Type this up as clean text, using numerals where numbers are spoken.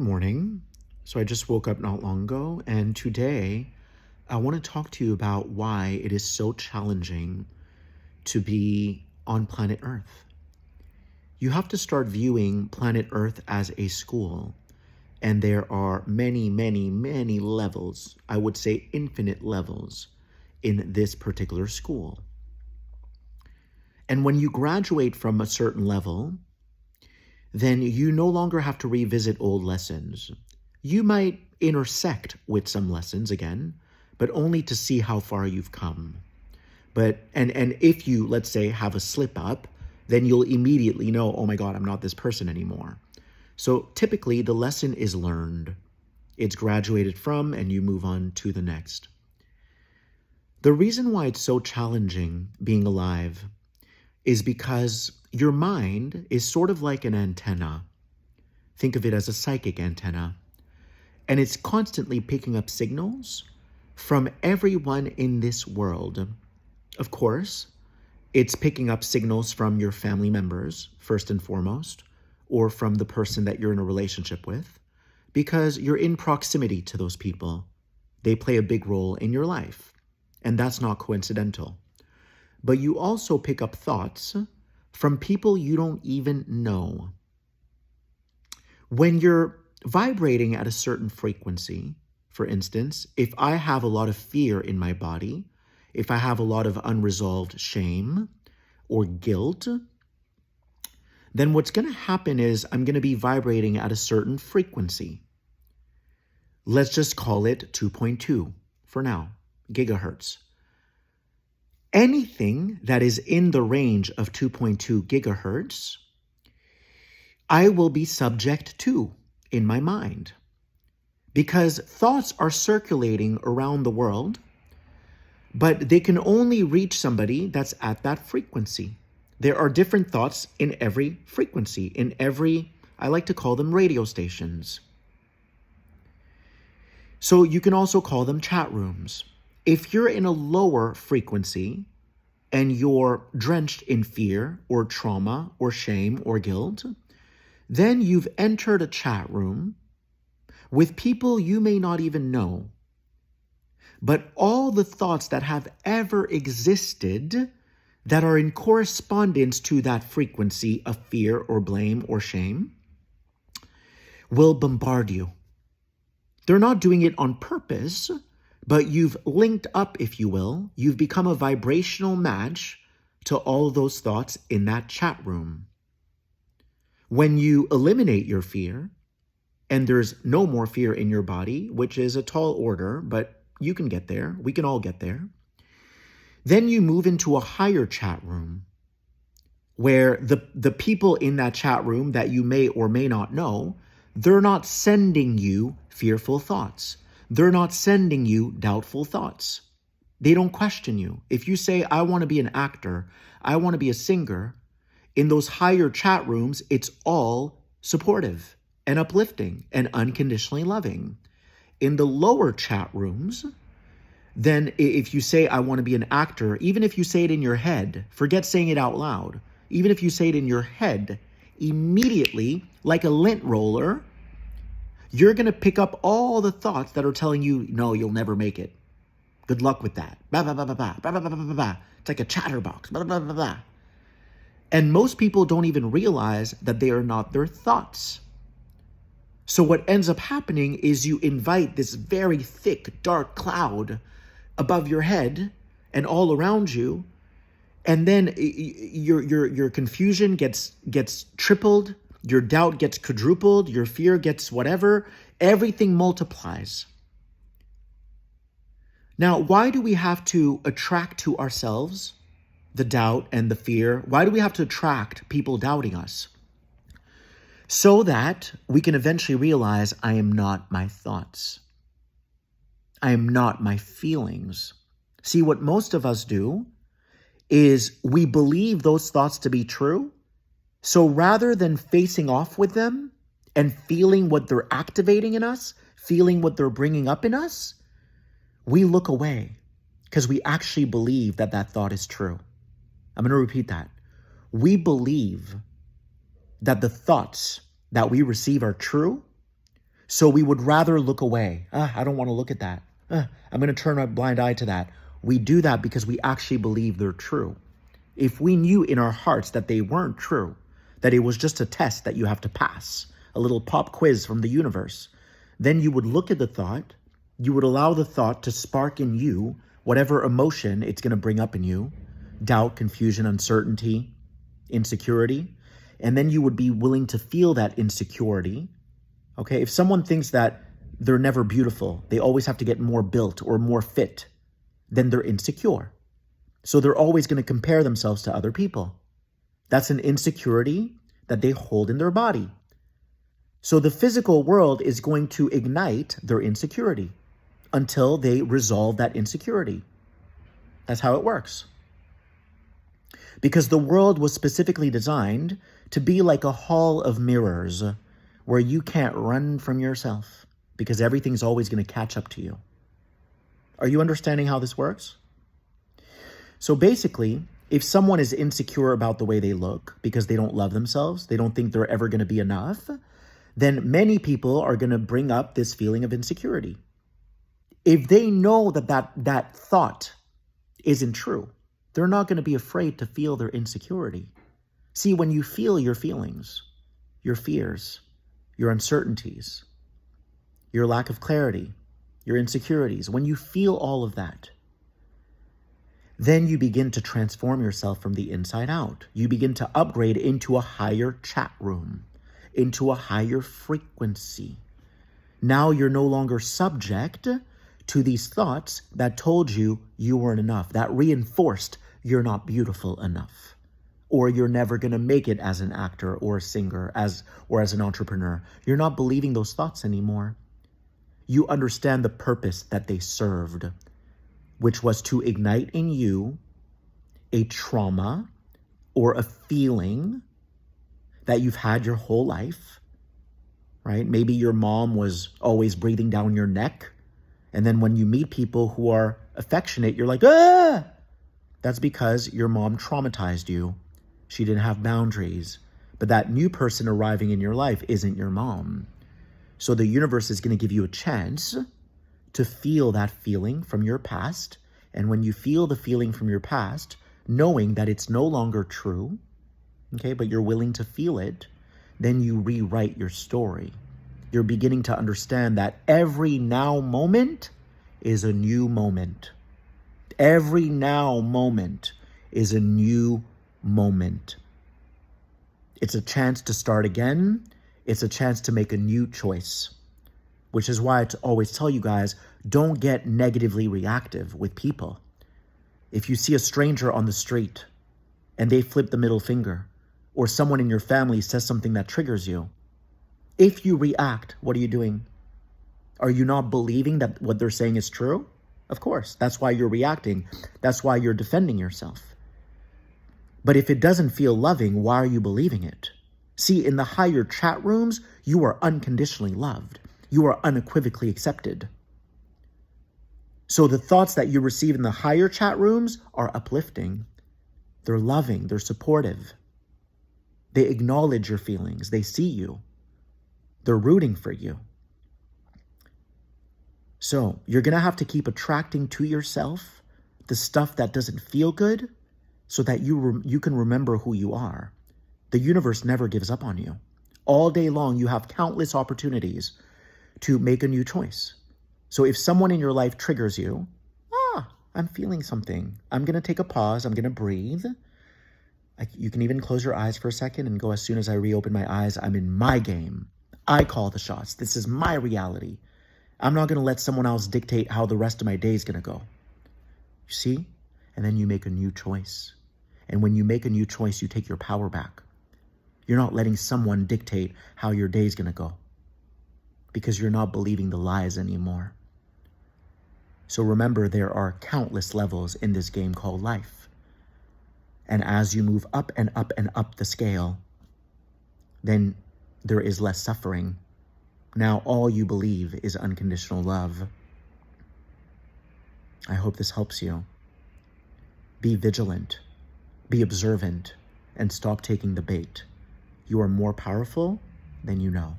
Morning. So I just woke up not long ago, and today I want to talk to you about why it is so challenging to be on planet Earth. You have to start viewing planet Earth as a school, and there are many, many, many levels, I would say infinite levels, in this particular school. And when you graduate from a certain level, then you no longer have to revisit old lessons. You might intersect with some lessons again, but only to see how far you've come. And if you, let's say, have a slip up, then you'll immediately know, oh my God, I'm not this person anymore. So typically the lesson is learned. It's graduated from, and you move on to the next. The reason why it's so challenging being alive is because your mind is sort of like an antenna. Think of it as a psychic antenna. And it's constantly picking up signals from everyone in this world. Of course, it's picking up signals from your family members, first and foremost, or from the person that you're in a relationship with, because you're in proximity to those people. They play a big role in your life, and that's not coincidental. But you also pick up thoughts from people you don't even know. When you're vibrating at a certain frequency, for instance, if I have a lot of fear in my body, if I have a lot of unresolved shame or guilt, then what's going to happen is I'm going to be vibrating at a certain frequency. Let's just call it 2.2 for now, gigahertz. Anything that is in the range of 2.2 gigahertz, I will be subject to in my mind, because thoughts are circulating around the world, but they can only reach somebody that's at that frequency. There are different thoughts in every frequency, in every, I like to call them radio stations. So you can also call them chat rooms. If you're in a lower frequency and you're drenched in fear or trauma or shame or guilt, then you've entered a chat room with people you may not even know. But all the thoughts that have ever existed that are in correspondence to that frequency of fear or blame or shame will bombard you. They're not doing it on purpose, but you've linked up, if you will. You've become a vibrational match to all of those thoughts in that chat room. When you eliminate your fear, and there's no more fear in your body, which is a tall order, but you can get there. We can all get there. Then you move into a higher chat room where the people in that chat room that you may or may not know, they're not sending you fearful thoughts. They're not sending you doubtful thoughts. They don't question you. If you say, I want to be an actor, I want to be a singer, in those higher chat rooms, it's all supportive and uplifting and unconditionally loving. In the lower chat rooms, then if you say, I want to be an actor, even if you say it in your head, forget saying it out loud. Even if you say it in your head, immediately, like a lint roller, you're going to pick up all the thoughts that are telling you, no, you'll never make it. Good luck with that. Bah, bah, bah, bah, bah, bah, bah, bah, bah, bah. It's like a chatterbox. Bah, bah, bah, bah, bah. And most people don't even realize that they are not their thoughts. So what ends up happening is you invite this very thick, dark cloud above your head and all around you, and then your confusion gets tripled, your doubt gets quadrupled, your fear gets whatever, everything multiplies. Now, why do we have to attract to ourselves the doubt and the fear? Why do we have to attract people doubting us? So that we can eventually realize I am not my thoughts. I am not my feelings. See, what most of us do is we believe those thoughts to be true. So rather than facing off with them and feeling what they're activating in us, feeling what they're bringing up in us, we look away because we actually believe that that thought is true. I'm going to repeat that. We believe that the thoughts that we receive are true, So we would rather look away. I don't want to look at that. I'm going to turn a blind eye to that. We do that because we actually believe they're true. If we knew in our hearts that they weren't true, that it was just a test that you have to pass, a little pop quiz from the universe, then you would look at the thought, you would allow the thought to spark in you whatever emotion it's going to bring up in you, doubt, confusion, uncertainty, insecurity, and then you would be willing to feel that insecurity. Okay, if someone thinks that they're never beautiful, they always have to get more built or more fit, then they're insecure. So they're always going to compare themselves to other people. That's an insecurity that they hold in their body. So the physical world is going to ignite their insecurity until they resolve that insecurity. That's how it works. Because the world was specifically designed to be like a hall of mirrors where you can't run from yourself because everything's always going to catch up to you. Are you understanding how this works? So basically, if someone is insecure about the way they look because they don't love themselves, they don't think they're ever going to be enough, then many people are going to bring up this feeling of insecurity. If they know that thought isn't true, they're not going to be afraid to feel their insecurity. See, when you feel your feelings, your fears, your uncertainties, your lack of clarity, your insecurities, when you feel all of that, then you begin to transform yourself from the inside out. You begin to upgrade into a higher chat room, into a higher frequency. Now you're no longer subject to these thoughts that told you you weren't enough, that reinforced you're not beautiful enough, or you're never going to make it as an actor or a singer or as an entrepreneur. You're not believing those thoughts anymore. You understand the purpose that they served, which was to ignite in you a trauma or a feeling that you've had your whole life, right? Maybe your mom was always breathing down your neck. And then when you meet people who are affectionate, you're like, ah! That's because your mom traumatized you. She didn't have boundaries. But that new person arriving in your life isn't your mom. So the universe is going to give you a chance to feel that feeling from your past. And when you feel the feeling from your past, knowing that it's no longer true, okay, but you're willing to feel it, then you rewrite your story. You're beginning to understand that every now moment is a new moment. Every now moment is a new moment. It's a chance to start again. It's a chance to make a new choice, which is why I always tell you guys, don't get negatively reactive with people. If you see a stranger on the street and they flip the middle finger, or someone in your family says something that triggers you, if you react, what are you doing? Are you not believing that what they're saying is true? Of course, that's why you're reacting. That's why you're defending yourself. But if it doesn't feel loving, why are you believing it? See, in the higher chat rooms, you are unconditionally loved. You are unequivocally accepted. So the thoughts that you receive in the higher chat rooms are uplifting. They're loving. They're supportive. They acknowledge your feelings. They see you. They're rooting for you. So you're going to have to keep attracting to yourself the stuff that doesn't feel good so that you can remember who you are. The universe never gives up on you. All day long, you have countless opportunities to make a new choice. So if someone in your life triggers you, I'm feeling something. I'm going to take a pause. I'm going to breathe. You can even close your eyes for a second and go, as soon as I reopen my eyes, I'm in my game. I call the shots. This is my reality. I'm not going to let someone else dictate how the rest of my day is going to go. You see? And then you make a new choice. And when you make a new choice, you take your power back. You're not letting someone dictate how your day is going to go because you're not believing the lies anymore. So remember, there are countless levels in this game called life. And as you move up and up and up the scale, then there is less suffering. Now all you believe is unconditional love. I hope this helps you. Be vigilant, be observant, and stop taking the bait. You are more powerful than you know.